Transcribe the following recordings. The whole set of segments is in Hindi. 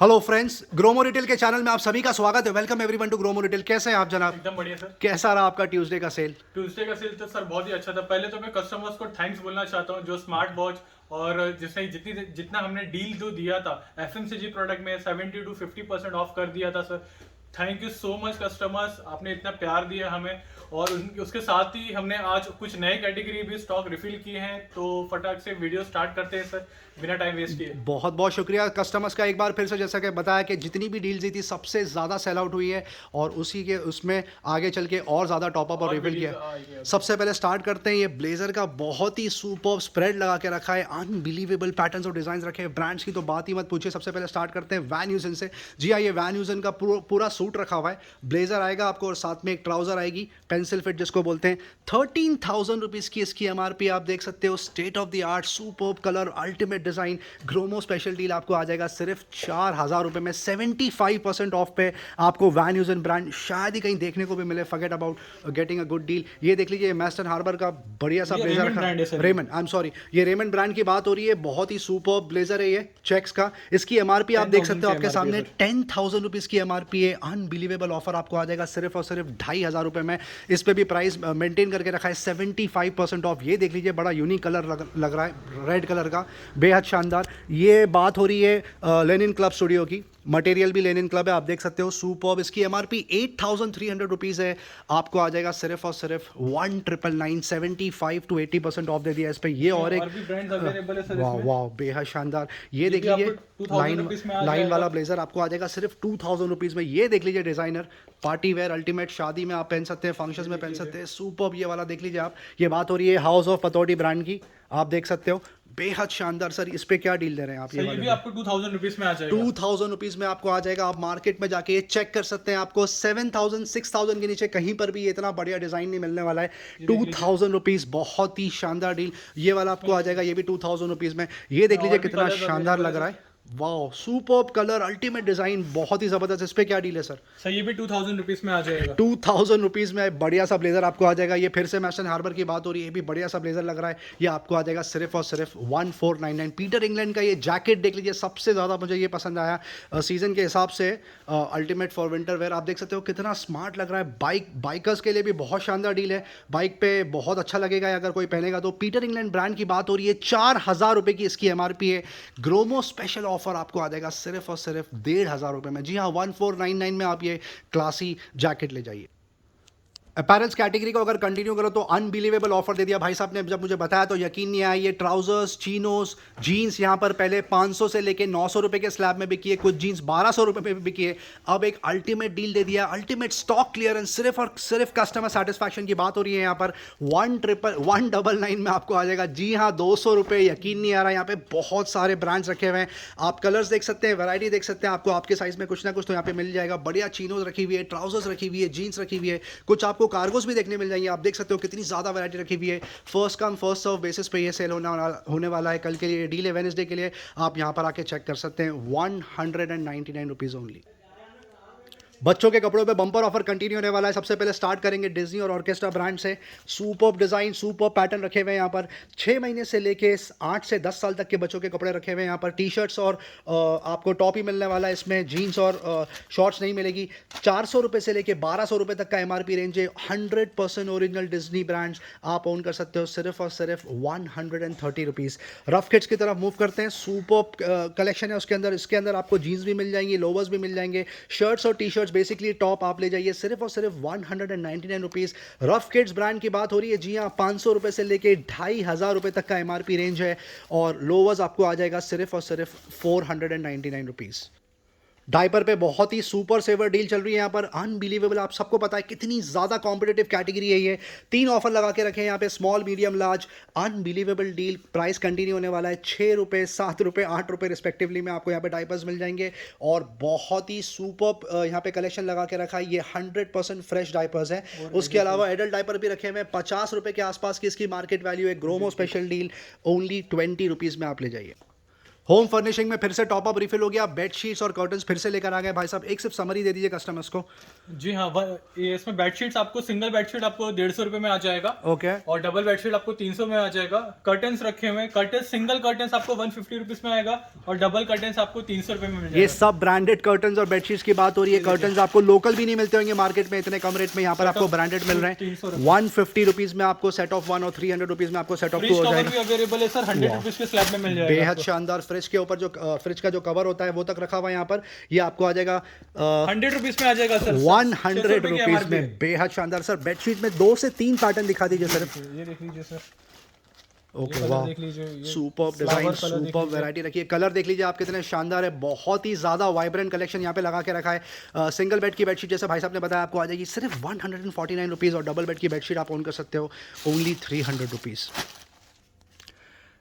हेलो फ्रेंड्स, ग्रोमो रिटेल के चैनल में आप सभी का स्वागत है। Welcome everyone to Gromo Retail. कैसे हैं आप जनाब? एकदम बढ़िया सर। कैसा रहा आपका ट्यूसडे का सेल? ट्यूसडे का सेल तो सर बहुत ही अच्छा था। पहले तो मैं कस्टमर्स को थैंक्स बोलना चाहता हूँ जो स्मार्ट वॉच और जिसने जितना हमने डील जो दिया था एफएमसीजी प्रोडक्ट में 70 to 50% ऑफ कर दिया था sir. Thank you so much customers, आपने इतना प्यार दिया हमें। और उसके साथ ही हमने आज कुछ नए कैटेगरी भी स्टॉक रिफिल किए हैं, तो फटाक से वीडियो स्टार्ट करते हैं सर बिना टाइम वेस्ट किए। बहुत बहुत शुक्रिया कस्टमर्स का। एक बार फिर से जैसा कि बताया कि जितनी भी डील्स दी थी सबसे ज़्यादा सेल आउट हुई है और उसी के उसमें आगे चल के और ज़्यादा टॉपअप और और रिफिल वीडियो किया है। आएगी अभी। सबसे पहले स्टार्ट करते हैं। ये ब्लेजर का बहुत ही सुपर स्प्रेड लगा के रखा है, अनबिलीवेबल पैटर्न्स और डिजाइन रखे हैं। ब्रांड्स की तो बात ही मत पूछिए। सबसे पहले स्टार्ट करते हैं वैन यूजन से। जी हाँ, ये वैन यूजन का पूरा सूट रखा हुआ है। ब्लेजर आएगा आपको और साथ में एक ट्राउजर आएगी, पेंसिल फिट जिसको बोलते हैं। 13,000 रुपीज़ की इसकी एमआरपी आप देख सकते हो। State of the art superb colour, ultimate design. Gromo special deal आपको आ जाएगा सिर्फ 4,000 रुपये में। 75% ऑफ पे आपको वैन यूजन ब्रांड शायद ही कहीं देखने को भी मिले। Forget about getting a good deal. ये देख लीजिए, मैस्टन हार्बर का बढ़िया सा ये ब्लेजर रेमंड रखा। ब्रांड है सर ये। रेमंड, आई एम सॉरी, ये रेमंड ब्रांड की बात हो रही है। बहुत ही सुपर ब्लेजर है ये, चेक्स का। इसकी एमआरपी आप टेन देख थाउजेंड सकते हो की आपके एमआरपी है सामने। सर। 10,000 रुपीज़ की एमआरपी है। अनबिलीवेबल ऑफर आपको आ जाएगा सिर्फ और सिर्फ 2,500 रुपये में। इस पे भी प्राइस मेंटेन करके रखा है। 75% ऑफ। ये देख लीजिए, बड़ा यूनिक कलर लग रहा है, रेड कलर का, बेहद शानदार। ये बात हो रही है लेनिन क्लब स्टूडियो की। मटेरियल भी लेनिन क्लब है, आप देख सकते हो। सुपर्ब। इसकी एमआरपी 8,300 रुपीज़ है। आपको आ जाएगा सिर्फ और सिर्फ 1,999। 75 to 80% ऑफ दे दिया इस पे। ये इसमें और एक और भी ब्रांड्स अवेलेबल है सर वाह इसमें। वाह, बेहद शानदार। ये ये देख भी आपको लीजिए, 2000 लाइन रुपीज में आ लाइन जाएगा। वाला ब्लेजर आपको आ जाएगा सिर्फ 2,000 रुपीज़ में। ये देख लीजिए, डिजाइनर पार्टी वेयर अल्टीमेट, शादी में आप पहन सकते हैं, ये फंक्शंस में देख पहन लीजिए। सकते हैं। सुपर्ब ये वाला देख लीजिए आप। ये बात हो रही है हाउस ऑफ पतौड़ी ब्रांड की, आप देख सकते हो। बेहद शानदार सर। इस पे क्या डील दे रहे हैं आप ये सर ये वाले भी पे? आपको 2000 रुपीज में आ जाएगा। 2,000 रुपीज़ में आपको आ जाएगा। आप मार्केट में जाके ये चेक कर सकते हैं, आपको 7,000 6,000 के नीचे कहीं पर भी ये इतना बढ़िया डिज़ाइन नहीं मिलने वाला है। ये टू देख लीजिए। थाउजेंड रुपीज़ बहुत ही शानदार डील। ये वाला आपको इसमें आ जाएगा, ये भी 2,000 रुपीज़ में। ये इसमें देख लीजिए और भी कितना कलर्स शानदार अवेलेबल है लग रहा सर। है। वाह, सुपर्ब कलर, अल्टीमेट डिज़ाइन, बहुत ही ज़बरदस्त। इस पे क्या डील है सर? सर ये भी 2000 रुपीज में आ जाएगा। 2,000 रुपीज़ में बढ़िया सा ब्लेजर आपको आ जाएगा। ये फिर से मैस्टन हार्बर की बात हो रही है, ये भी बढ़िया सा ब्लेजर लग रहा है। ये आपको आ जाएगा सिर्फ और सिर्फ 1,499। पीटर इंग्लैंड का ये जैकेट देख लीजिए, सबसे ज़्यादा मुझे ये पसंद आया सीजन के हिसाब से। अल्टीमेट फॉर विंटर वेयर, आप देख सकते हो कितना स्मार्ट लग रहा है। बाइकर्स के लिए भी बहुत शानदार डील है। बाइक पे बहुत अच्छा लगेगा अगर कोई पहनेगा तो। पीटर इंग्लैंड ब्रांड की बात हो रही है, 4,000 रुपये की इसकी एमआरपी है। ग्रोमो स्पेशल ऑफर आपको आ जाएगा सिर्फ और सिर्फ 1,500 रुपये में। जी हाँ, 1,499 में आप ये क्लासी जैकेट ले जाइए। अपैरल्स कैटेगरी को अगर कंटिन्यू करो तो अनबिलीवेबल ऑफर दे दिया भाई साहब ने। जब मुझे बताया तो यकीन नहीं आया। ये ट्राउजर्स, चीनोस, जीन्स यहाँ पर पहले 500 से लेके 900 रुपए के स्लैब में बिकी है। कुछ जीन्स 1,200 रुपए में भी बिकी है। अब एक अल्टीमेट डील दे दिया, अल्टीमेट स्टॉक क्लियरेंस। सिर्फ और सिर्फ कस्टमर सेटिस्फैक्शन की बात हो रही है यहाँ पर। 1,999 में आपको आ जाएगा। जी हाँ, 200 रुपये। यकीन नहीं आ रहा। यहाँ पे बहुत सारे ब्रांड्स रखे हुए हैं। आप कलर्स देख सकते हैं, वैरायटी देख सकते हैं। आपको आपके साइज में कुछ ना कुछ तो यहाँ पे मिल जाएगा। बढ़िया चीनोज रखी हुई है, ट्राउजर्स रखी हुई है, जीन्स रखी हुई है, कुछ आपको कार्गोस भी देखने मिल जाएंगे। आप देख सकते हो कितनी ज़्यादा वैरायटी रखी हुई है। First come first serve basis पे ये सेल होने वाला है कल के लिए। डील है वेडनेसडे के लिए। आप यहाँ पर आके चेक कर सकते हैं। 199 रुपीज़ ओनली। बच्चों के कपड़ों पे बम्पर ऑफर कंटिन्यू होने वाला है। सबसे पहले स्टार्ट करेंगे डिज्नी और ऑर्केस्ट्रा ब्रांड से। सुपर्ब डिज़ाइन, सुपर्ब पैटर्न रखे हुए हैं यहाँ पर। 6 महीने से लेके 8 से 10 साल तक के बच्चों के कपड़े रखे हुए हैं यहाँ पर। टी शर्ट्स और आपको टॉप ही मिलने वाला है इसमें, जीन्स और शॉर्ट्स नहीं मिलेगी। 400 रुपये से लेके 1,200 रुपये तक का एमआरपी रेंज है। 100% ओरिजिनल डिज्नी ब्रांड्स आप ओन कर सकते हो सिर्फ और सिर्फ 130 रुपीज़। रफ किड्स की तरफ मूव करते हैं। सुपर्ब कलेक्शन है उसके अंदर। इसके अंदर आपको जीन्स भी मिल जाएंगी, लोवर्स भी मिल जाएंगे, शर्ट्स और टी शर्ट्स, बेसिकली टॉप आप ले जाइए सिर्फ और सिर्फ 199 रुपीज़। रफ किड्स ब्रांड की बात हो रही है। जी हाँ, 500 रुपये से लेके 2,500 रुपये तक का एमआरपी रेंज है। और लोवर्स आपको आ जाएगा सिर्फ और सिर्फ 499 रुपीज़। डायपर पे बहुत ही सुपर सेवर डील चल रही है यहाँ पर। अनबिलीवेबल, आप सबको पता है कितनी ज़्यादा कॉम्पिटेटिव कैटेगरी है ये। 3 ऑफर लगा के रखे हैं यहाँ पे, small, medium, large. Unbelievable deal. Price continue होने वाला है। 6 रुपये, 7 रुपये, 8 रुपये रिस्पेक्टिवली में आपको यहाँ पे डायपर्स मिल जाएंगे। और बहुत ही सुपर यहाँ पे कलेक्शन लगा के रखा है। ये 100% फ्रेश डायपर्स है। उसके अलावा एडल्ट डायपर भी रखे हुए हैं। 50 रुपये के आसपास की इसकी मार्केट वैल्यू है। Gromo special deal only 20 rupees में आप ले जाइए। होम फर्निशिंग में फिर से टॉप अप रिफिल हो गया, बेड शीट्स और कर्टन्स फिर से लेकर आ गए भाई साहब। एक सिर्फ समरी दे दीजिए कस्टमर्स को। जी हाँ, ये इसमें बेडशीट्स आपको, सिंगल बेडशीट आपको 150 रुपए में आ जाएगा। ओके। और डबल बेडशीट आपको 300 में आ जाएगा। कर्टन्स रखे हुए हैं, कर्टन सिंगल कर्टन्स आपको 150 रुपीज में आएगा और डबल कर्टन्स आपको 300 रुपए में मिल ये जाएगा। सब ब्रांडेड कर्टन्स और बेडशीट्स की बात हो रही है। कर्टन्स आपको लोकल भी नहीं मिलते होंगे मार्केट में इतने कम रेट में, यहाँ पर आपको ब्रांडेड मिल रहे हैं। 300 150 रुपीज में आपको सेट ऑफ 1 और 300 रुपीज में आपको सेट ऑफ 2 फ्रिज हो कवर जाएगा। भी अवेलेबल है सर, 100 रुपीज के स्लैब में मिल जाएगा। बेहद शानदार। फ्रिज के ऊपर जो फ्रिज का जो कवर होता है वो तक रखा हुआ है यहाँ पर। ये आपको आ जाएगा 100 रुपीज में आ जाएगा सर, 100 रुपीज में। बेहद शानदार सर। बेडशीट में 2 से 3 पैटर्न दिखा दीजिए सर। ये देख लीजिए सर। ओके, कलर वाह, देख लीजिए, ये सुपर flower डिजाइन, कलर देख सुपर लीजिए। वैरायटी रखी है। कलर देख लीजिए आप कितने शानदार है, बहुत ही ज़्यादा वाइब्रेंट कलेक्शन यहाँ पे लगा के रखा है। सिंगल बेड की बेडशीट जैसे भाई साहब ने बताया आपको आ जाएगी सिर्फ 149 रुपीज़ और डबल बेड की बेडशीट आप ओन कर सकते हो ओनली 300 रुपीज़।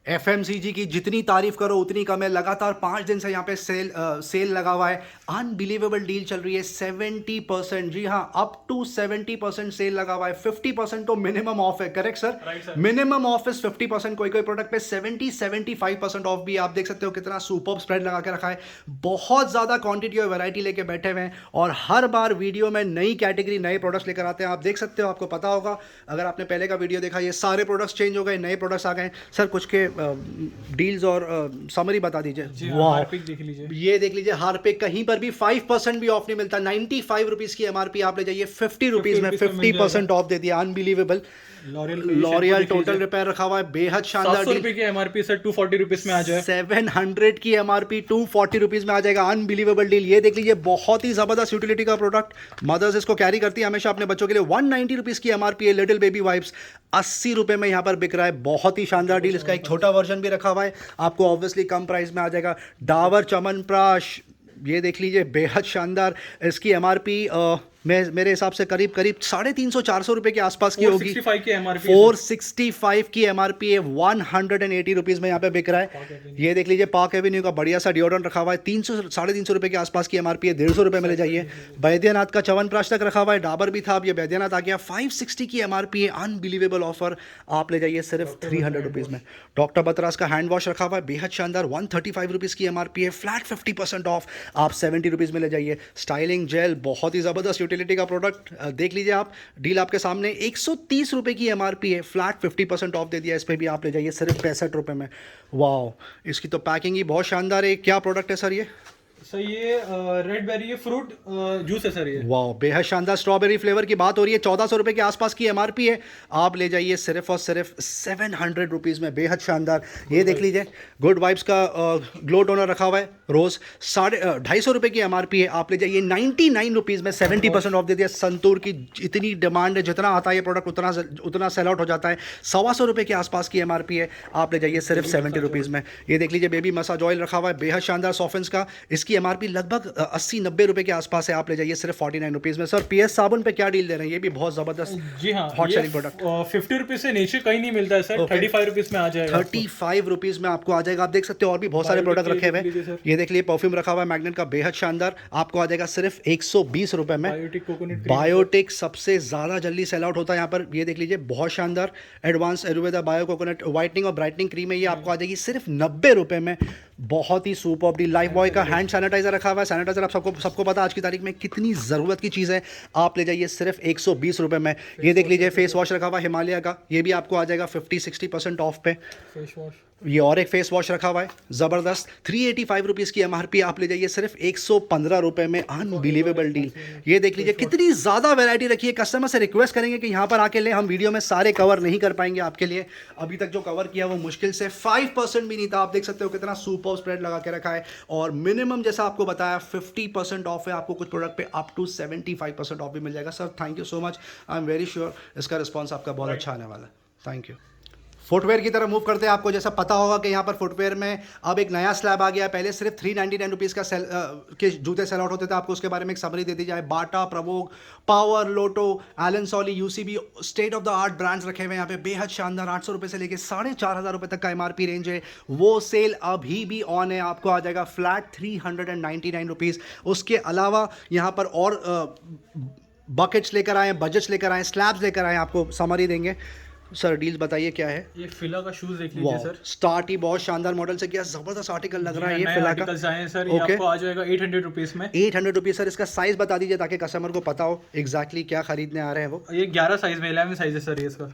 FMCG की जितनी तारीफ करो उतनी कम है। लगातार 5 दिन से यहाँ पे सेल लगा हुआ है। अनबिलीवेबल डील चल रही है। 70%, जी हाँ, अप टू 70% सेल लगा हुआ है। 50% तो मिनिमम ऑफ है, correct sir? Right, sir. Minimum of is 50%। कोई कोई प्रोडक्ट पे 70-75% ऑफ भी। आप देख सकते हो कितना सुपर स्प्रेड लगा के रखा है। बहुत ज़्यादा क्वांटिटी और वैरायटी लेके बैठे हुए हैं और हर बार वीडियो में नई कैटेगरी, नए प्रोडक्ट्स लेकर आते हैं। आप देख सकते हो, आपको पता होगा अगर आपने पहले का वीडियो देखा, ये सारे प्रोडक्ट्स चेंज हो गए, नए प्रोडक्ट्स आ गए। सर कुछ के डील्स और समरी बता दीजिए। जी हाँ, वाह, हार्पिक देख लीजिए। ये देख लीजिए हार्पिक, कहीं पर भी 5% भी ऑफ नहीं मिलता। 95 रुपीज की MRP, आप ले जाइए 50 रुपीज में 50% ऑफ दे दिया। अनबिलीवेबल। लॉरियल टोटल रिपेयर रखा हुआ है। बेहद शानदार 700 रुपए की MRP सर 240 रुपीज में आ जाए। 700 की MRP 240 रुपीज में आ जाएगा। Unbelievable deal. ये देख लीजिए, बहुत ही जबरदस्त यूटिलिटी का प्रोडक्ट। मदर्स इसको कैरी करती है हमेशा अपने बच्चों के लिए। 190 रुपीज की MRP है। लिटिल बेबी वाइप्स 80 रुपए में यहाँ पर बिक रहा है। बहुत ही शानदार डील। इसका एक छोटा वर्जन भी रखा हुआ है, आपको ऑब्वियसली कम प्राइस में आ जाएगा। डाबर च्यवनप्राश, ये देख लीजिए, बेहद शानदार। इसकी MRP मेरे हिसाब से करीब 350-400 रुपए के आसपास की होगी। 465 की MRP 465 की MRP है। 180 रुपीज में यहाँ पे बिक रहा है। ये देख लीजिए, पार्क एवेन्यू का बढ़िया सा डिओड्रेंट रखा हुआ है। 300-350 रुपए के आसपास की MRP है। 150 रुपए में ले जाइए। बैद्यनाथ का च्यवनप्राश तक रखा हुआ है। डाबर भी था, अब ये बैद्यनाथ आ गया। 560 की MRP है। Unbelievable offer. आप ले जाइए सिर्फ 300 रुपीज में। डॉक्टर बतरास का हैंड वॉश रखा हुआ है, बेहद शानदार। 135 रुपीज की MRP है। फ्लैट 50% ऑफ, आप 70 रुपीज में ले जाइए। स्टाइलिंग जेल, बहुत ही जबरदस्त यूटिलिटी का प्रोडक्ट। देख लीजिए आप, डील आपके सामने। 130 रुपए की MRP है। फ्लैट 50% ऑफ दे दिया। इस पे भी आप ले जाइए सिर्फ 65 रुपए में। वाह, इसकी तो पैकिंग ही बहुत शानदार है। क्या प्रोडक्ट है सर ये? सर ये रेड बेरी है, फ्रूट जूस है सर ये। वाह, बेहद शानदार स्ट्रॉबेरी फ्लेवर की बात हो रही है। 1400 रुपए के आसपास की MRP है। आप ले जाइए सिर्फ और सिर्फ 700 रुपीज़ में। बेहद शानदार। ये देख लीजिए, गुड वाइब्स का ग्लो टोनर रखा हुआ है, रोज 250 रुपए की MRP है। आप ले जाइए 99 रुपीज़ में। 70% ऑफ दे दिया। संतूर की इतनी डिमांड है, जितना आता है ये प्रोडक्ट उतना सेल आउट हो जाता है। 125 रुपए के आसपास की MRP है। आप ले जाइए सिर्फ 70 रुपीज़ में। ये देख लीजिए, बेबी मसाज ऑयल रखा हुआ है, बेहद शानदार। सॉफेंस का, इसकी MRP लगभग 80-90 रुपए के आसपास है। आप ले जाइए सिर्फ 49 रुपीज़ में। सर PS साबुन पे क्या डील दे रहे हैं? ये भी बहुत जबरदस्त। जी हाँ, हॉट ये सेलिंग प्रोडक्ट। 50 रुपीज से नीचे कहीं नहीं मिलता है सर। Okay. 35 रुपीज में आ जाएगा। 35 रुपीज़ में आपको आ जाएगा। आप देख सकते हो और भी बहुत सारे Biotic प्रोडक्ट रखे हुए लीजिए हैं। सर। ये देख लीजिए, परफ्यूम रखा हुआ है मैग्नेट का, बेहद शानदार। आपको आ जाएगा सिर्फ 120 रुपए में। बायोटिक कोकोनट बायोटिक सबसे ज़्यादा जल्दी सेल आउट होता है यहाँ पर। ये देख लीजिए, बहुत शानदार advance Ayurveda bio coconut whitening और ब्राइटनिंग क्रीम है। ये आपको आ जाएगी सिर्फ 90 रुपए में। बहुत ही सुपर डी। लाइफ बॉय का हैंड सैनिटाइजर रखा हुआ है। सैनिटाइजर आप सबको पता है आज की तारीख में कितनी ज़रूरत की चीज़ है। आप ले जाइए सिर्फ 120 रुपए में। ये देख लीजिए, फेस वॉश रखा हुआ है हिमालय का, ये भी आपको आ जाएगा 50-60% ऑफ पे। Face wash. ये और एक फेस वॉश रखा हुआ है ज़बरदस्त। 385 रुपीज़ की MRP, आप ले जाइए सिर्फ 115 रुपए में। Unbelievable deal. ये देख लीजिए, कितनी ज़्यादा वैरायटी रखी है। कस्टमर से रिक्वेस्ट करेंगे कि यहाँ पर आके ले। हम वीडियो में सारे कवर नहीं कर पाएंगे आपके लिए। अभी तक जो कवर किया वो मुश्किल से 5% भी नहीं था। आप देख सकते हो कितना सुपर स्प्रेड लगा के रखा है। और मिनिमम जैसा आपको बताया 50% ऑफ है। आपको कुछ प्रोडक्ट पे अप टू 75% ऑफ भी मिल जाएगा। Sir thank you so much. I am very sure इसका रिस्पॉन्स आपका बहुत अच्छा आने वाला है। Thank you. फुटवेयर की तरफ मूव करते हैं। आपको जैसा पता होगा कि यहाँ पर फुटवेयर में अब एक नया स्लैब आ गया है। पहले सिर्फ 399 रुपीज़ का के जूते सेल आउट होते थे। आपको उसके बारे में एक समरी दे दी जाए। बाटा, प्रवोग, Power, Lotto, Allen Solly, UCB, state of the art brands रखे हुए हैं यहाँ पे। बेहद शानदार। 800 रुपये से लेकर 4500 रुपये तक का MRP रेंज है। वो सेल अभी भी ऑन है। आपको आ जाएगा फ्लैट 399 रुपीज़। उसके अलावा यहाँ पर और बकेट्स लेकर आए, बजट्स लेकर आए, स्लैब्स लेकर आए, आपको समरी देंगे। सर डील्स बताइए क्या है। ये फिला का शूज देख लीजिए वाह, सर। स्टार्ट ही बहुत शानदार मॉडल से किया, जबरदस्त आर्टिकल लग रहा है ये नए फिला का। आर्टिकल्स आए हैं सर, ये ओके, आपको आ जाएगा 800 रुपीज़ में। 800 रुपीज़। सर इसका साइज बता दीजिए ताकि कस्टमर को पता हो एग्जैक्टली क्या खरीदने आ रहे हैं वो। ये 11 साइज में, 11 साइज है सर ये इसका।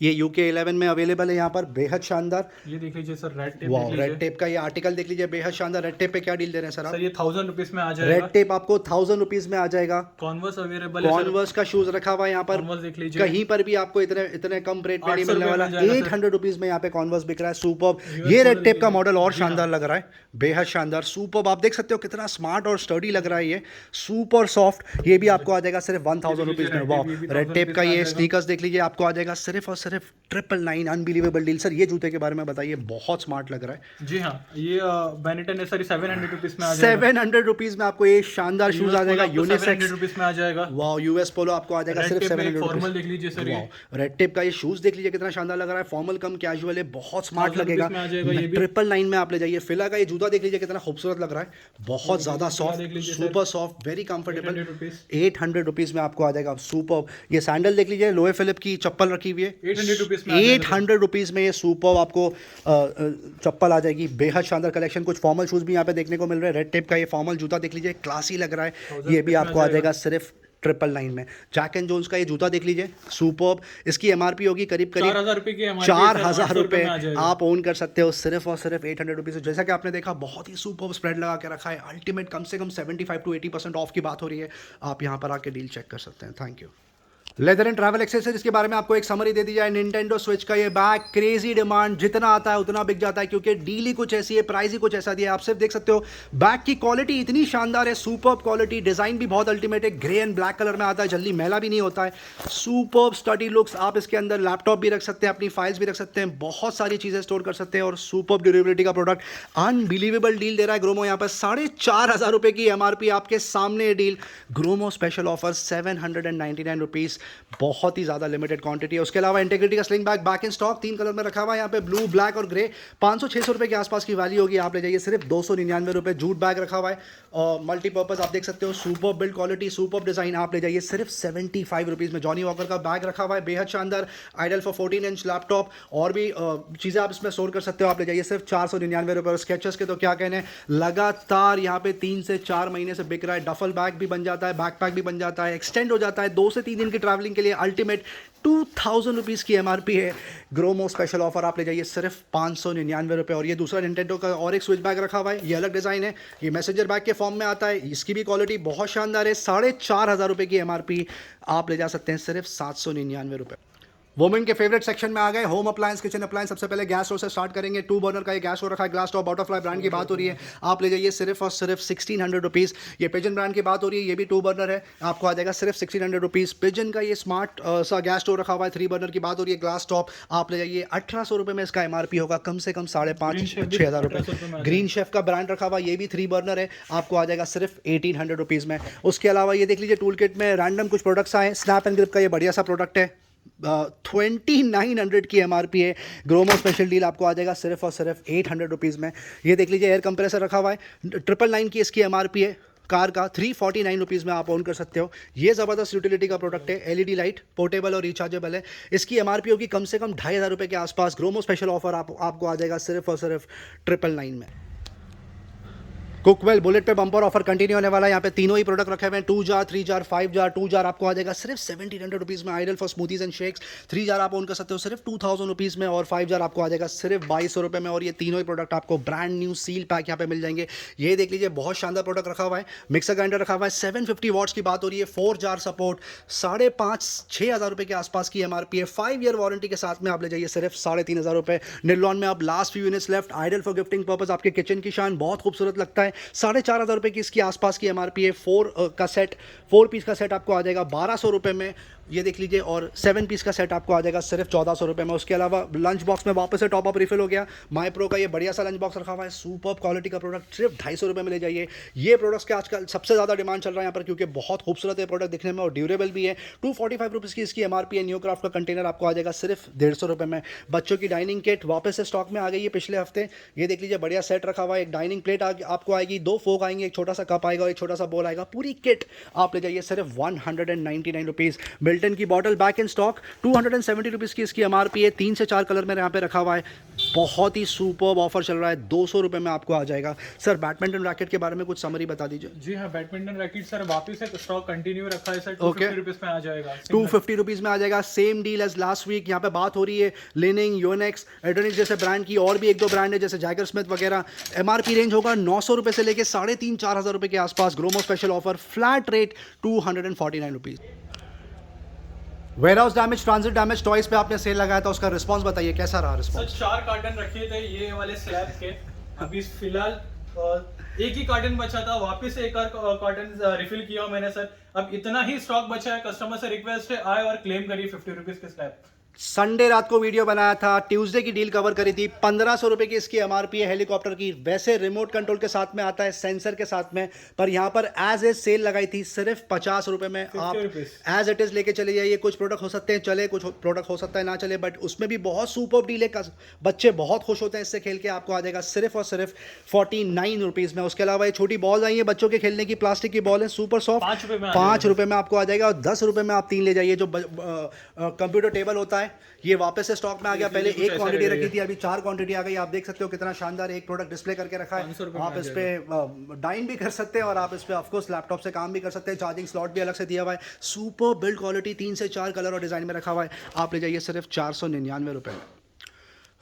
ये यूके 11 में अवेलेबल है यहाँ पर, बेहद शानदार। ये देख लीजिए सर, रेड टेप वाह, देख रेड लीजिए टेप का ये आर्टिकल देख लीजिए, बेहद शानदार। रेड टेप पे क्या डील दे रहे हैं सर आप? सर। ये 1000 रुपीज़ में आ जाएगा। रेड टेप आपको 1000 रुपीज़ में आ जाएगा। कॉन्वर्स अवेलेबल है सर। कॉन्वर्स का शूज रखा हुआ है यहाँ पर, कॉन्वर्स देख लीजिए। कहीं पर भी आपको इतने इतने कम रेट में नहीं 800 मिलने वाला। रुपये में जाएगा सर। 800 रुपीज़ में यहाँ पे कॉन्वर्स बिक रहा है। सुपर्ब, US ये रेड मॉडल टेप का लीजिए। मॉडल और जी हाँ। शानदार लग रहा है, बेहद शानदार। सुपर्ब, आप देख सकते हो कितना स्मार्ट और स्टर्डी लग रहा है ये, सुपर सॉफ्ट। ये भी आपको आ जाएगा सिर्फ 1000 रुपीज़ में। वाह, ये भी रेड 1000 टेप का रुपीज़ में ये आ जाएगा। स्नीकर्स देख लीजिए, आपको आ जाएगा सिर्फ और सिर्फ 999। Unbelievable deal. सर ये जूते के बारे में बताइए, बहुत स्मार्ट लग रहा है। जी हाँ, ये बेनेटन है सर, 700 रुपीज़ में आ जाएगा। 700 रुपीज़ में आपको ये शानदार शूज आ जाएगा, यूनिसेक्स। 700 रुपीज़ में आ जाएगा। वाह, यूएस पोलो आपको आ जाएगा रेड सिर्फ टेप में 700 फॉर्मल रुपीज़। देख लीजिए सर ये। रेड टेप का ये शूज देख लीजिए कितना शानदार लग रहा है, फॉर्मल कम कैजुअल है, बहुत स्मार्ट 1000 लगेगा। रुपीज़ में आ जाएगा ये भी। 999 में आप ले जाइए। फिला का ये जूता देख लीजिए कितना खूबसूरत लग रहा है, बहुत ज्यादा देख सॉफ्ट, लीजिए sir. Super soft, very comfortable. 800 rupees. 800 rupees में आपको आ जाएगा सुपर। ये सैंडल देख लीजिए, लोए फिलिप की चप्पल रखी हुई है, 800 रुपीज़ में आ जाएगा सर। 800 रुपीज़ में ये सुपर आपको चप्पल आ जाएगी, बेहद शानदार कलेक्शन। कुछ फॉर्मल शूज भी यहाँ पे देखने को मिल रहे हैं। रेड टेप का ये फॉर्मल जूता देख लीजिए, क्लासी लग रहा है, 1000 ये भी रुपीज़ में आपको आ आ जाएगा। जाएगा सिर्फ 999 में। जैक एंड जोन्स का ये जूता देख लीजिए, सुपर्ब। इसकी एमआरपी होगी करीब 4000 रुपये की MRP है सर, 4000 800 रुपये रुपये में आ जाएगा। आप ओन कर सकते हो सिर्फ और सिर्फ 800 रुपीज़। जैसा कि आपने देखा, बहुत ही सुपर्ब स्प्रेड लगा के रखा है, अल्टीमेट। कम से कम 75 to 80% ऑफ की बात हो रही है, आप यहाँ पर आके डील चेक कर सकते हैं। Thank you. Leather and travel accessories के बारे में आपको एक समरी दे दी जाए। निंटेंडो स्विच का ये बैग, क्रेजी डिमांड, जितना आता है उतना बिक जाता है, क्योंकि डील ही कुछ ऐसी है, प्राइस ही कुछ ऐसा दिया है। आप सिर्फ देख सकते हो, बैग की क्वालिटी इतनी शानदार है, सुपर्ब क्वालिटी, डिजाइन भी बहुत अल्टीमेट है, ग्रे एंड ब्लैक कलर में आता है, जल्दी मैला भी नहीं होता है, सुपर्ब स्टडी लुक्स। आप इसके अंदर लैपटॉप भी रख सकते हैं, अपनी फाइल्स भी रख सकते हैं, बहुत सारी चीजें स्टोर कर सकते हैं, और सुपर्ब ड्यूरेबिलिटी का प्रोडक्ट। अनबिलीवेबल डील दे रहा है ग्रोमो यहाँ पर, 4500 रुपये की एमआरपी, आपके सामने ये deal. Gromo special offer 799 rupees, बहुत ही ज़्यादा लिमिटेड क्वांटिटी है। उसके अलावा इंटीग्रिटी का sling bag back in stock, 3 colour में रखा हुआ है यहाँ पे, ब्लू, ब्लैक और ग्रे। 500-600 रुपये के आसपास की वैल्यू होगी, आप ले जाइए सिर्फ 299 रुपये। जूट बैग रखा हुआ है और मल्टीपर्पज़, आप देख सकते हो, super build quality, super design, आप ले जाइए सिर्फ 75 रुपीज़ में। जॉनी वॉकर का बैग रखा हुआ है, बेहद शानदार, आइडल फॉर 14 इंच लैपटॉप, और भी चीज़ें आप इसमें स्टोर कर सकते हो, आप ले जाइए सिर्फ 499 रुपये। और स्केचेस के तो क्या कहने, लगातार यहाँ पे 3 से 4 महीने से बिक रहा है। डफल बैग भी बन जाता है, बैकपैक भी बन जाता है, एक्सटेंड हो जाता है 2 से 3 दिन की ट्रैवलिंग के लिए। अल्टीमेट 2000 रुपीज़ की एमआरपी है। ग्रोमो स्पेशल ऑफर, आप ले जाइए सिर्फ 599 रुपये। और ये दूसरा निंटेंडो का और एक स्विच बैग रखा हुआ है, ये अलग डिज़ाइन है, ये मैसेंजर बैग के फॉर्म में आता है, इसकी भी क्वालिटी बहुत शानदार है। 4500 रुपये की एमआरपी, आप ले जा सकते हैं सिर्फ 799 रुपये। वुमेन के फेवरेट सेक्शन में आ गए, होम अप्लायंस, किचन अप्लायंस। सबसे पहले गैस स्टोव से स्टार्ट करेंगे। 2 बर्नर का ये गैस स्टोव रखा है, ग्लास टॉप, बटरफ्लाई ब्रांड की बात हो रही है, आप ले जाइए सिर्फ और सिर्फ 1600 रुपीज़। ये पिजन ब्रांड की बात हो रही है, ये भी 2 बर्नर है, आपको आ जाएगा सिर्फ 1600 रुपीज़। पिजन का ये स्मार्ट सा गैस स्टोव रखा हुआ है, 3 बर्नर की बात हो रही है, ग्लास टॉप, आप ले जाइए 1800 रुपये में इसका एमआरपी होगा, कम से कम 5,500-6,000 रुपये। ग्रीन शेफ का ब्रांड रखा हुआ, ये भी 3 बर्नर है, आपको आ जाएगा सिर्फ 1800 रुपीज़ में। उसके अलावा ये देख लीजिए, टूल किट में रैंडम कुछ प्रोडक्ट्स आए। स्नैप एंड ग्रिप का ये बढ़िया सा प्रोडक्ट है, 2900 की एमआरपी है। ग्रोमो स्पेशल डील आपको आ जाएगा सिर्फ और सिर्फ 800 रुपीज़ में। ये देख लीजिए, एयर कंप्रेसर रखा हुआ है, 999 की इसकी एमआरपी है। कार का 349 रुपीज़ में आप ऑन कर सकते हो। ये ज़बरदस्त यूटिलिटी का प्रोडक्ट है, एलईडी लाइट, पोर्टेबल और रिचार्जेबल है। इसकी एमआरपी होगी कम से कम 2500 रुपये के आसपास। ग्रोमो स्पेशल ऑफर आपको आ जाएगा सिर्फ और सिर्फ 999 में। कुकवेल बुलेट पे बम्पर ऑफर कंटिन्यू होने वाला है। यहाँ पे तीनों ही प्रोडक्ट रखे हुए हैं, 2 जार, 3 जार, 5 जार। 2 जार आपको आ जाएगा सिर्फ 1700 रुपीज़ में, ideal for smoothies and shakes. 3 jar आप ओन कर सकते हो सिर्फ 2000 रुपीज़ में, और 5 जार आपको आ जाएगा सिर्फ 2200 रुपये में। और ये तीनों ही प्रोडक्ट आपको ब्रांड न्यू सील पैक यहाँ पे मिल जाएंगे। ये देख लीजिए, बहुत शानदार प्रोडक्ट रखा हुआ है। मिक्सर ग्राइंडर रखा हुआ है, 750 वॉट्स की बात हो रही है, 4 जार सपोर्ट, 5,500-6,000 रुपये के आसपास की एमआरपी है। 5 ईयर वारंटी के साथ में आप ले जाइए सिर्फ 3,500 रुपये। निरलॉन में अब last few units left, ideal for gifting purpose, आपके किचन की शान, बहुत खूबसूरत लगता है। 4,500 रुपये की इसकी आसपास की एमआरपी है। 4 पीस का सेट आपको आ जाएगा 1200 रुपये में, ये देख लीजिए। और 7 पीस का सेट आपको आ जाएगा सिर्फ 1400 रुपये में। उसके अलावा लंच बॉक्स में वापस से टॉप अप रिफिल हो गया। माई प्रो का ये बढ़िया सा लंच बॉक्स रखा हुआ है, सुपर क्वालिटी का प्रोडक्ट, सिर्फ 250 रुपये में ले जाइए। ये प्रोडक्ट्स के आजकल सबसे ज़्यादा डिमांड चल रहा है यहाँ पर, क्योंकि बहुत खूबसूरत है प्रोडक्ट दिखने में और ड्यूरेबल भी है। 245 रुपीज़ की इसकी एमआरपी है। न्यू क्राफ्ट का कंटेनर आपको आ जाएगा सिर्फ 150 रुपये में। बच्चों की डाइनिंग किट वापस से स्टॉक में आ गई है पिछले हफ्ते, ये देख लीजिए, बढ़िया सेट रखा हुआ है। एक डाइनिंग प्लेट आपको आ आएगी, 2 फोक आएंगे, एक छोटा सा कप आएगा और एक छोटा सा बोल आएगा, पूरी किट आप ले जाइए सिर्फ 199 रुपीज़। मिल्टन की bottle back in stock, 270 rupees की इसकी MRP है, 3 से 4 कलर मेरे यहाँ पे रखा हुआ है, बहुत ही सुपर्ब ऑफर चल रहा है, 200 रुपये में आपको आ जाएगा। सर बैडमिंटन रैकेट के बारे में कुछ समरी बता दीजिए। जी हाँ, बैडमिंटन रैकेट सर वापस से स्टॉक कंटिन्यू रखा है सर, Okay. 250 रुपीज में आ जाएगा, 250 रुपीज़ में आ जाएगा, same deal as last week. यहाँ पे बात हो रही है लिनिंग, योनेक्स, एडोनिक्स जैसे ब्रांड की, और भी एक दो ब्रांड है जैसे जैगर स्मिथ वगैरह। MRP रेंज होगा 900 रुपये से लेके 3,500-4,000 रुपये के आसपास। Gromo special offer, flat rate 249 rupees. Warehouse damage, transit damage toys पे आपने सेल लगाया था, उसका रिस्पांस बताइए, कैसा रहा सर रिस्पांस? 4 कार्टन रखे थे ये वाले स्लैब के, अभी फिलहाल एक ही कार्टन बचा था, वापस से एक और कार्टन रिफिल किया मैंने सर। अब इतना ही स्टॉक बचा है, कस्टमर से रिक्वेस्ट है आए और क्लेम करिए 50 रुपीज के स्लैब। संडे रात को वीडियो बनाया था, ट्यूसडे की डील कवर करी थी, 1500 रुपये की इसकी MRP है हेलीकॉप्टर की। वैसे रिमोट कंट्रोल के साथ में आता है, सेंसर के साथ में, पर यहाँ पर एज ए सेल लगाई थी सिर्फ 50 रुपये में। आप एज इट इज़ लेके चले जाइए। कुछ प्रोडक्ट हो सकते हैं चले, कुछ प्रोडक्ट हो सकता है ना चले, बट उसमें भी बहुत सुपर डील है, बच्चे बहुत खुश होते हैं इससे खेल के। आपको आ जाएगा सिर्फ और सिर्फ 49 रुपीज़ में। उसके अलावा ये छोटी बॉल आई है बच्चों के खेलने की, प्लास्टिक की बॉल है, सुपर सॉफ्ट, 5 रुपये में आपको आ जाएगा। और 10 रुपये में आप 3 ले जाइए। जो कंप्यूटर टेबल होता है ये वापस से स्टॉक में आ गया, पहले एक क्वांटिटी रखी थी, अभी 4 क्वांटिटी आ गई। आप देख सकते हो कितना शानदार एक प्रोडक्ट डिस्प्ले करके रखा है। आप इस पे डाइन भी कर सकते हैं और आप इस पे ऑफकोर्स लैपटॉप से काम भी कर सकते हैं। चार्जिंग स्लॉट भी अलग से दिया हुआ है, सुपर बिल्ड क्वालिटी, 3 से 4 कलर और डिजाइन में रखा हुआ है। आप ले जाइए सिर्फ 499 रुपये में।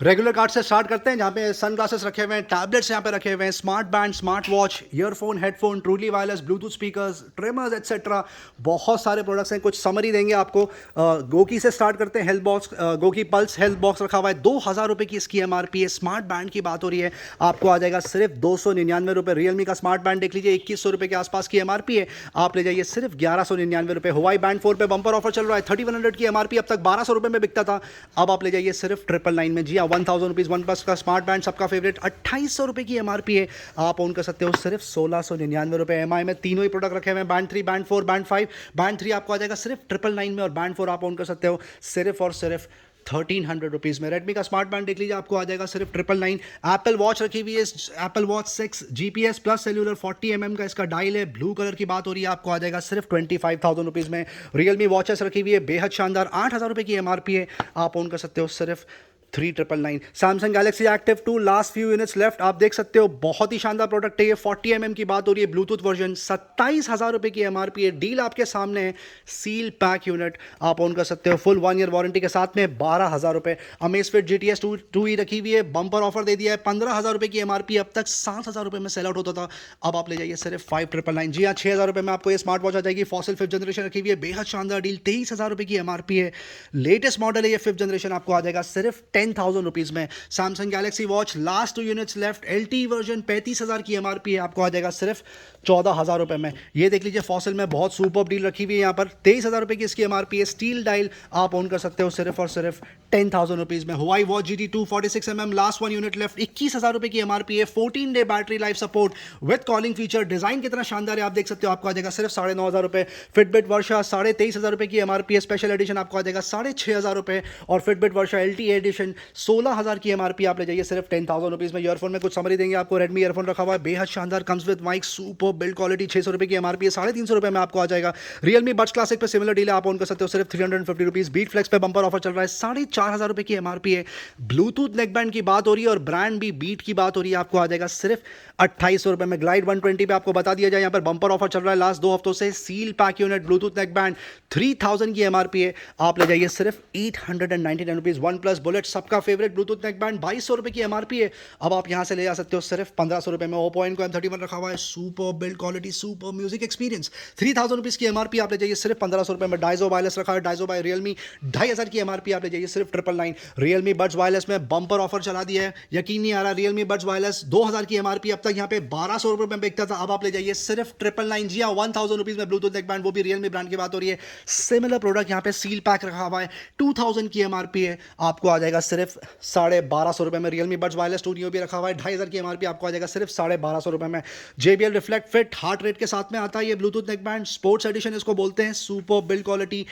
रेगुलर कार्ड से स्टार्ट करते हैं, जहाँ पे सन ग्लासेस रखे हुए हैं, टैबलेट्स यहाँ पे रखे हुए हैं, smart band, smart watch, earphone, headphone, truly wireless, Bluetooth speakers, trimmers etcetera, बहुत सारे प्रोडक्ट्स हैं। कुछ समरी देंगे आपको। गोकी से स्टार्ट करते हैं। Health box, Goki pulse health box रखा हुआ है, 2000 रुपये की इसकी MRP है। स्मार्ट बैंड की बात हो रही है, आपको आ जाएगा सिर्फ 299 रुपये। रियलमी का स्मार्ट बैंड देख लीजिए, 2100 रुपये के आसपास की MRP है, आप ले जाइए सिर्फ 1199 रुपये। हुआई बैंड 4 पे बंपर ऑफर चल रहा है, 3100 की MRP अब तक 1200 रुपये में बिकता था, अब आप ले जाइए सिर्फ 999 में। जी हाँ, 1000 रुपीज़। वन प्लस का स्मार्ट बैंड सबका फेवरेट, 2800 रुपये की MRP है, आप ओन कर सकते हो सिर्फ 1699 रुपये। MI में तीनों ही प्रोडक्ट रखे हुए हैं, बैंड 3, बैंड 4, बैंड 5। बैंड 3 आपको आ जाएगा सिर्फ 999 में, और बैंड 4 आप ओन कर सकते हो सिर्फ और सिर्फ 1300 रुपीज़ में। रेडमी का स्मार्ट बैंड देख लीजिए, आपको आ जाएगा सिर्फ 999। एप्पल वॉच रखी हुई है, Apple watch 6 GPS plus cellular, 40 mm का इसका डायल है, ब्लू कलर की बात हो रही है, आपको आ जाएगा सिर्फ 25,000 रुपीज़ में। रियलमी वॉचेस रखी हुई है, बेहद शानदार, 8000 रुपये की MRP है, आप ओन कर सकते हो सिर्फ 3999। Samsung Galaxy active 2, last few units left, आप देख सकते हो, बहुत ही शानदार प्रोडक्ट है ये। 40 mm की बात हो रही है, ब्लूटूथ वर्जन, 27,000 रुपये की MRP है। डील आपके सामने है, सील पैक यूनिट आप ऑन कर सकते हो, फुल 1 ईयर वारंटी के साथ में 12,000 रुपये। अमेजफिट GTS 2E रखी हुई है, बंपर ऑफर दे दिया है, 15,000 रुपये की MRP, अब तक 7,000 रुपये में सेल आउट होता था, अब आप ले जाइए सिर्फ 5,999। जी हाँ, 6,000 रुपये में आपको ये स्मार्ट वॉच आ जाएगी। फॉसिल 5th जनरेशन रखी हुई है, बेहद शानदार डील, 23,000 रुपये की MRP है। लेटेस्ट मॉडल है ये 5th जनरेशन, आपको आ जाएगा सिर्फ 10,000 रुपीज़ में। Samsung Galaxy watch, last 2 units left, LTE version, 35,000 की MRP है, आपको आ जाएगा सिर्फ 14,000 रुपये में। ये देख लीजिए, फॉसिल में बहुत सुपर डील रखी हुई है यहाँ पर, 23,000 रुपये की इसकी MRP है। स्टील डायल आप ऑन कर सकते हो सिर्फ और सिर्फ 10,000 रुपीज़ में। Huawei watch GT 2 46 mm, last 1 unit left, 21,000 रुपये की MRP है। 14 day battery life support with calling feature, design कितना शानदार है आप देख सकते हो, आपको आ जाएगा सिर्फ 9,500 रुपये। फिटबिट वर्षा 23,500 रुपये की MRP है, स्पेशल एडिशन आपको आ जाएगा 6,500 रुपये। और फिटबिट वर्षा LTE एडिशन 16,000 की MRP, आप ले जाइए सिर्फ 10,000 रुपीज़ में। ईयरफोन में कुछ समरी देंगे आपको, रेडमी ईयरफोन रखा हुआ है, बेहद शानदार, comes with mic, super build quality, 600 रुपये की MRP है, 350 रुपये में आपको आ जाएगा। रियलमी बड्स क्लासिक पे सिमिलर डील है, आप ऑन कर सकते हो सिर्फ 350 रुपीज़। बीट फ्लेक्स पे बंपर ऑफर चल रहा है, 4,500 रुपये की MRP है। ब्लूटूथ नेकबैंड की बात हो रही है और ब्रांड भी बीट की बात हो रही है, आपको आ जाएगा सिर्फ 2800 रुपये में। ग्लाइड 120 पे आपको बता दिया जाए, यहाँ पर बंपर ऑफर चल रहा है लास्ट 2 हफ्तों से। Seal pack unit, Bluetooth neckband, 3000 की MRP है, आप ले जाइए सिर्फ 899 रुपीज़। वन प्लस बुलेट सबका फेवरेट ब्लूटूथ नेकबैंड, 2200 रुपये की MRP है, अब आप यहाँ से ले जा सकते हो सिर्फ 1500 रुपये में। ओप्पो इनको M31 रखा हुआ है, super build quality, super music experience, 3000 rupees की MRP, आप ले जाइए सिर्फ 1500 रुपये में। डाइजो वायरलेस रखा है, डाइजो बाय रियलमी, 2,500 की MRP, आप ले जाइए सिर्फ 999। रियलमी बड्स वायरलेस में बंपर ऑफर चला दिया है, यकीन नहीं आ रहा, रियलमी बड्स वायरलेस 2,000 की MRP, अब तक यहाँ पे 1200 रुपये में बिकता था, अब आप ले जाइए सिर्फ 999। जी हाँ, 1000 रुपीज़ में ब्लूटूथ नेकबैंड, वो भी रियलमी ब्रांड की बात हो रही है। सिमिलर प्रोडक्ट यहाँ पे सील पैक रखा हुआ है, 2000 की MRP है, आपको आ जाएगा सिर्फ 1250 में। रियलमी बड्स वायरलेस स्टूडियो भी रखा हुआ है, 2500 की एमआरपी आपको आ जाएगा सिर्फ 1250 में। JBL reflect fit heart rate के साथ में आता है ये Bluetooth neck band, sports addition इसको बोलते हैं, सुपर बिल्ड क्वालिटी।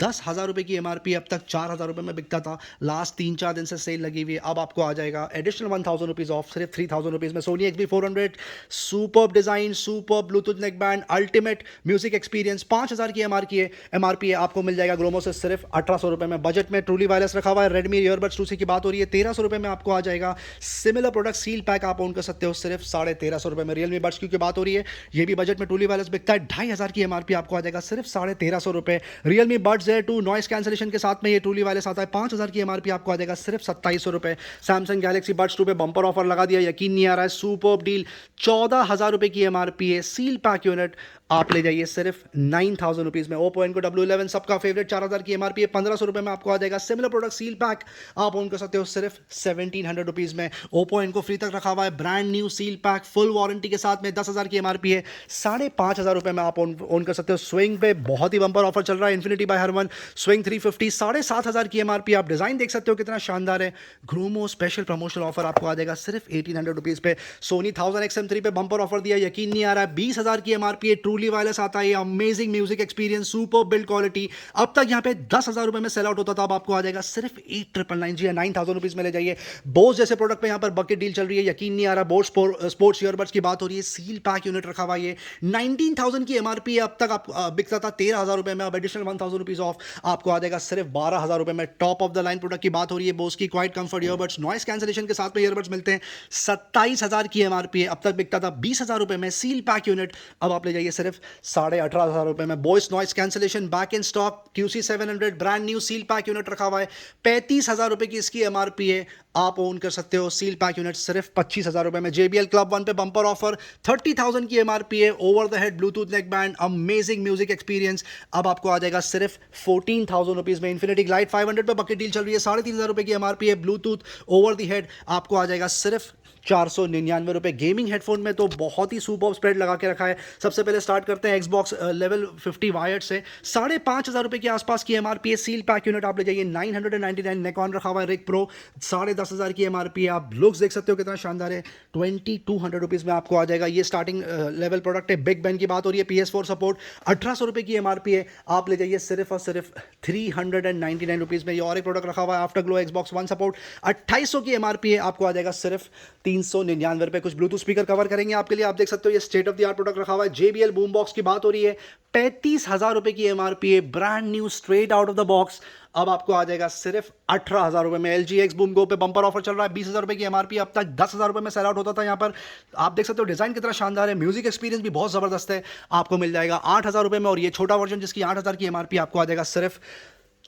10,000 रुपये की एमआरपी, अब तक 4,000 रुपये में बिकता था, लास्ट 3-4 दिन से सेल लगी हुई है। अब आपको आ जाएगा एडिशनल 1,000 रुपीज़ ऑफ, सिर्फ 3,000 रुपीज़ में। Sony XB400 super design, super Bluetooth neck band, ultimate music experience, 5,000 की एमआरपी है, आपको मिल जाएगा ग्रोमो से सिर्फ 1,800 रुपये में। बजट में ट्रूली वायरलेस रखा हुआ है। रेडमी ईयरबड्स 2C की बात हो रही है, 1,300 रुपये में आपको आ जाएगा। सिमिलर प्रोडक्ट सील पैक आप ओन कर सकते हो सिर्फ 1,350 रुपये में। रियलमी बड्स की बात हो रही है, ये भी बजट में ट्रूली वायरलेस बिकता है, 2,500 की एमआरपी आपको आ जाएगा सिर्फ 1,350 रुपये। Realme buds Air 2 noise cancellation के साथ में ये ट्रूली वायरलेस आता है, 5,000 की एमआरपी आपको आ जाएगा सिर्फ 2,700 रुपये। सैमसंग गैलेक्सी बड्स 2 पे बंपर ऑफर लगा दिया, यकीन नहीं आ रहा है, सुपर डील, 14,000 रुपये की एमआरपी है, सील पैक यूनिट आप ले जाइए सिर्फ 9,000 रुपीज़ में। ओप्पो Enco W11 सबका फेवरेट, 4,000 की एमआरपी है, 1,500 रुपये में आपको आ जाएगा। सिमिलर प्रोडक्ट सील पैक आप ओन कर सकते हो सिर्फ 1,700 रुपीज़ में। ओप्पो Enco फ्री तक रखा हुआ है, brand new seal pack full warranty के साथ में, 10,000 की एमआरपी है, 5,500 रुपये में आप ओन कर सकते हो। स्विंग पे बहुत ही बंपर ऑफर चल रहा है, इन्फिनिटी बाय हरमन स्विंग 350, 7,500 की एमआरपी। आप डिजाइन देख सकते हो कितना शानदार है। ग्रोमो स्पेशल प्रमोशनल ऑफर आपको आ जाएगा सिर्फ 1,800 रुपीज़ पे। सोनी 1000 XM3 पे बंपर ऑफर दिया, यकीन नहीं आ रहा है, 20,000 की एमआरपी है, ट्रूली वायरलेस आता है, amazing music experience, super build quality. अब तक यहाँ पे 10,000 रुपए में सेल आउट होता था, अब आपको आ जाएगा सिर्फ 8,999 जी, 9,000 रुपीज में ले जाइए। बोस जैसे प्रोडक्ट पे यहाँ पर बकेट डील चल रही है, यकीन नहीं आ रहा। बोस स्पोर्ट्स ईयरबड्स की बात हो रही है, सील पैक यूनिट रखा हुआ है, 19,000 की एमआरपी है, अब तक आप बिकता था 13,000 रुपए में, अब एडिशनल 1,000 रुपीज ऑफ आपको आ जाएगा सिर्फ 12,000 रुपए में। Top of the line product की बात हो रही है, बोस की quite comfort earbuds noise cancellation के साथ में ईयरबड्स मिलते हैं, 27,000 की एमआरपी है, अब तक बिकता था 20,000 रुपए में। सील पैक यूनिट अब आप ले जाइए सिर्फ 18,500 रुपए में। Voice noise cancellation back in stock, QC700 brand new seal pack unit रखा हुआ है, 35,000 रुपए की इसकी एमआरपी है, आप ओन कर सकते हो। सील पैक यूनिट सिर्फ 25,000 रुपए में। JBL Club 1 पे बंपर ऑफर, 30,000 की एमआरपी है, over the head Bluetooth neck band, amazing music experience, अब आपको आ जाएगा सिर्फ 14,000 रुपीज में। इन्फिनिटी ग्लाइड 500 पे बकेट डील चल रही है, 3,500 रुपए की एमआरपी है, ब्लूटूथ ओवर द हेड आपको आ जाएगा सिर्फ 499 रुपए। गेमिंग हेडफोन में तो बहुत ही सुपर स्प्रेड लगा के रखा है। सबसे पहले स्टार्ट करते हैं Xbox लेवल 50 वायर्ड से, 5,500 रुपए के आसपास की एमआरपी है। सील पैक यूनिट आप ले जाइए 999। नेकॉन रखा हुआ है रिक प्रो, 10,500 की एमआरपी है। आप लुक्स देख सकते हो कितना शानदार है, 2,200 रुपीज़ में आपको आ जाएगा। ये स्टार्टिंग लेवल प्रोडक्ट है। बिग बैन की बात हो रही है, PS4 सपोर्ट, 1,800 रुपए की एमआरपी है, आप ले जाइए सिर्फ और सिर्फ 399 रुपीज़ में। ये और एक प्रोडक्ट रखा हुआ है, after glow Xbox One support, 2,800 की एमआरपी है, आपको आ जाएगा सिर्फ 399 रुपए। कुछ ब्लूटूथ स्पीकर कवर करेंगे आपके लिए, आप देख सकते हो ये state of the art product रखा हुआ है। JBL बूम बॉक्स की बात हो रही है, 35,000 रुपए की एमआरपी है, brand new straight out of the box, अब आपको आ जाएगा सिर्फ 18,000 रुपए में। LG X बूम गो पे बंपर ऑफर चल रहा है, 20,000 रुपए की एमआरपी, अब तक 10,000 रुपए में सेल आउट होता था। यहाँ पर आप देख सकते हो डिजाइन कितना शानदार है, म्यूजिक एक्सपीरियंस भी बहुत जबरदस्त है, आपको मिल जाएगा 8,000 रुपए में। और ये छोटा वर्जन जिसकी 8,000 की एमआरपी आपको आ जाएगा सिर्फ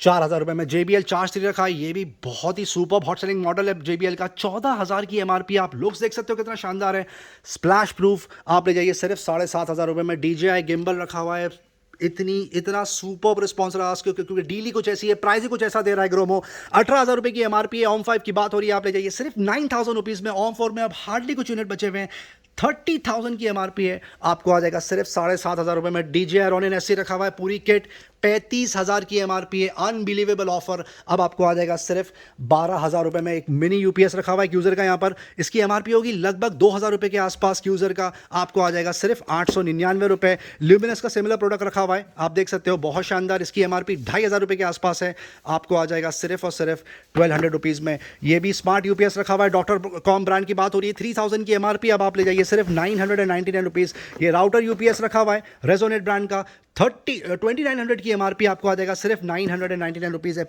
4,000 रुपए में। JBL चार्ज 3 रखा है, ये भी बहुत ही सुपर हॉट सेलिंग मॉडल है JBL का, 14,000 की एमआरपी। आप लुक्स देख सकते हो कितना शानदार है, स्प्लैश प्रूफ, आप ले जाइए सिर्फ 7,500 रुपए में। DJI गिम्बल रखा हुआ है, इतना सुपर रिस्पॉन्स रहा क्योंकि डील ही कुछ ऐसी है, प्राइस ही कुछ ऐसा दे रहा है ग्रोमो। 18,000 रुपए की एमआरपी है। OM 5 की बात हो रही है, आप ले जाइए सिर्फ 9,000 रुपीज़ में। OM 4 में अब हार्डली कुछ यूनिट बचे हुए हैं, 30,000 की एमआरपी है, आपको आ जाएगा सिर्फ 7,500 रुपए में। DJI Ronin SC रखा हुआ है, पूरी किट, 35,000 की एमआरपी है, अनबिलीवेबल ऑफर, अब आपको आ जाएगा सिर्फ 12,000 रुपए में। एक मिनी यूपीएस रखा हुआ है यूजर का, यहाँ पर इसकी एमआरपी होगी लगभग 2,000 रुपए के आसपास यूजर का, आपको आ जाएगा सिर्फ 899 रुपए। ल्यूमिनस का सिमिलर प्रोडक्ट रखा हुआ है, आप देख सकते हो बहुत शानदार, इसकी एमआरपी 2,500 रुपए के आसपास है, आपको आ जाएगा सिर्फ और सिर्फ 1,200 रुपीज़ में। ये भी स्मार्ट यूपीएस रखा हुआ है, डॉक्टर.कॉम ब्रांड की बात हो रही है, 3,000 की एमआरपी, अब आप ले जाइए सिर्फ 999 रुपीज़। ये राउटर यूपीएस रखा हुआ है रेजोनेट ब्रांड का, 2,900 की एमआरपी, आपको आ जाएगा सिर्फ 999 रुपीज़।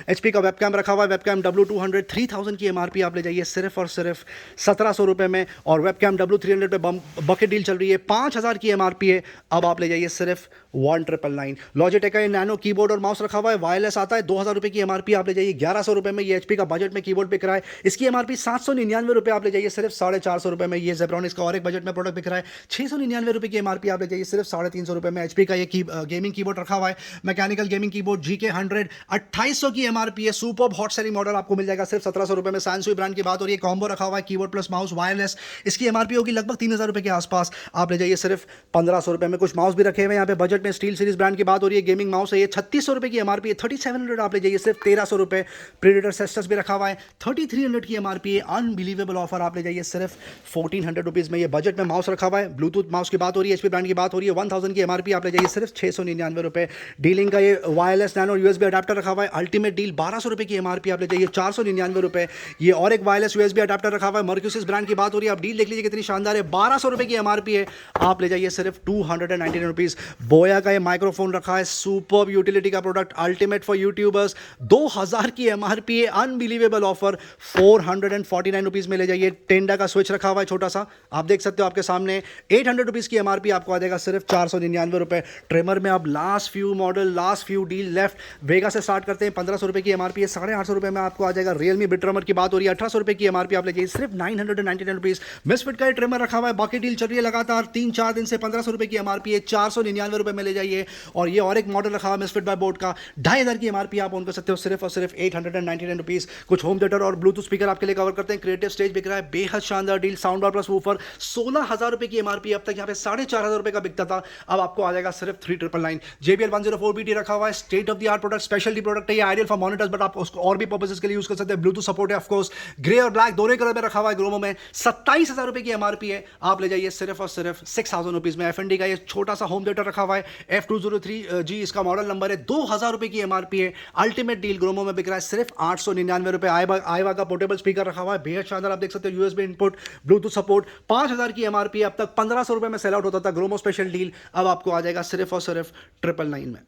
HP का वेबकैम रखा हुआ है, वेबकैम W200, 3,000 की एमआरपी, आप ले जाइए सिर्फ और सिर्फ 1,700 रुपये में। और वेबकैम W300 पे बकेट डील चल रही है, 5,000 की एमआरपी है, अब आप ले जाइए सिर्फ 1,999। लॉजिटेक का ये नैनो कीबोर्ड और माउस रखा हुआ है, वायरलेस आता है, 2,000 रुपये की एमआरपी, आप ले जाइए 1,100 रुपये में। ये HP का बजट में कीबोर्ड पे किराए, इसकी एमआरपी 799 रुपये, आप ले जाइए सिर्फ 450 रुपये में। ये जेब्रॉनिक्स का का और एक बजट में प्रोडक्ट बिक रहा है 699 की एमआरपी आप ले जाइए सिर्फ 350 रुपये में। एचपी का ये गेमिंग कीबोर्ड रखा हुआ है, मैकेनिकल गेमिंग कीबोर्ड GK100 2800 की एमआरपी है। सुपर हॉट सेलिंग मॉडल आपको मिल जाएगा सिर्फ 1700 रुपये में। सैनसुई ब्रांड की बात हो रही है, कॉम्बो रखा हुआ है कीबोर्ड प्लस माउस वायरलेस, इसकी एमआरपी होगी लगभग 3000 रुपये के आसपास, आप ले जाइए सिर्फ 1500 रुपये में। कुछ माउस भी रखे हुए हैं यहाँ पे बजट में, स्टील सीरीज ब्रांड की बात हो रही है, गेमिंग माउस है ये 3600 रुपये की एमआरपी है। 3700 आप ले जाइए सिर्फ 1300 रुपये। प्रीडेटर सेस्टस भी रखा हुआ है 3300 की एमआरपी है। अनबिलीवेबल ऑफर, आप ले जाइए सिर्फ 1400 रुपीज़ में। ये बजट में माउस रखा हुआ है, ब्लूटूथ माउस की बात हो रही है, एचपी ब्रांड की बात हो रही है, 1000 की एमआरपी आप ले जाइए सिर्फ 699 रुपये। डीलिंग का ये वायरलेस नैनो USB अडाप्टर रखा हुआ है, अल्टीमेट डील 1200 रुपये की एमआरपी आप ले जाइए 499 रुपये। ये और एक वायरलेस USB अडाप्टर रखा हुआ है, मर्क्यूसिस ब्रांड की बात हो रही है, आप डील देख लीजिए कितनी शानदार है, 1200 रुपये की एमआरपी है, आप ले जाइए सिर्फ 299 रुपीज़। बोया का ये माइक्रोफोन रखा है, सुपर यूटिलिटी का प्रोडक्ट, अल्टीमेट फॉर यूट्यूबर्स, 2000 की एमआरपी है। अनबिलीवेबल ऑफर, 449 रुपीज़ में ले जाइए। टेंडा का स्विच रखा हुआ है छोटा सा, आप देख सकते हो आपके सामने, 800 रुपीज़ की एमआरपी आपको आ जाएगा सिर्फ 499 रुपये। ट्रिमर में अब last few model, last few deal left. Vega से स्टार्ट करते हैं, 1500 रुपये की एमआरपी है, 850 रुपये में आपको आ जाएगा। रियलमी बिग ट्रिमर की बात हो रही है, 1800 रुपये की एमआरपी आप ले जाइए सिर्फ 999 रुपीज़। मिसफिट का ट्रिमर रखा हुआ है, बाकी डील चल रही है लगातार 3-4 दिन से, 1500 रुपये की एमआरपी है, 499 रुपये में ले जाइए। और ये और एक मॉडल रखा हुआ है मिसफिट बाय बोट का, 2500 की एमआरपी आप ऑन कर सकते हो सिर्फ और सिर्फ 899 रुपीज़। कुछ होम थिएटर और ब्लूटूथ स्पीकर आपके लिए कवर करते हैं, क्रिएटिव स्टेज बिक रहा है, बेहद शानदार deal, sound bar plus woofer 16000 रुपये की एमआरपी, अब तक यहाँ पे 4500 रुपये का बिकता था, अब आपको आ जाएगा सिर्फ 3999। JBL 104BT रखा हुआ है, state of the art product, speciality product है ये, आइडियल फॉर मॉनिटर्स, बट आप उसको और भी पर्पसेस के लिए यूज कर सकते हैं। ब्लूटूथ सपोर्ट है ऑफकोर्स, ग्रे और ब्लैक दोनों कलर में रखा हुआ है, ग्रोमो में 27000 रुपये की एमआरपी है, आप ले जाइए सिर्फ और सिर्फ 6000 रुपीज़ में। FND का ये छोटा सा होम थिएटर रखा हुआ है, F203G इसका मॉडल नंबर है, 2000 रुपये की एमआरपी है, अल्टीमेट डील ग्रोमो में बिक रहा है सिर्फ 899 रुपये। आईवा का पोर्टेबल स्पीकर रखा हुआ है, बेहद शानदार, आप देख सकते हो, USB इनपुट, ब्लूटूथ सपोर्ट, 5000 की एमआरपी है, अब तक 1500 रुपये में सेल आउट होता था, ग्रोमो स्पेशल डील, अब आपको आ जाएगा सिर्फ और सिर्फ 999 में।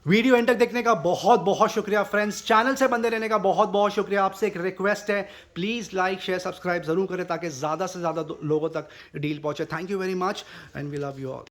वीडियो एंड तक देखने का बहुत बहुत शुक्रिया फ्रेंड्स, चैनल से बंदे रहने का बहुत बहुत शुक्रिया। आपसे एक रिक्वेस्ट है, प्लीज़ लाइक शेयर सब्सक्राइब जरूर करें ताकि ज़्यादा से ज़्यादा लोगों तक डील पहुंचे। Thank you very much and we love you all.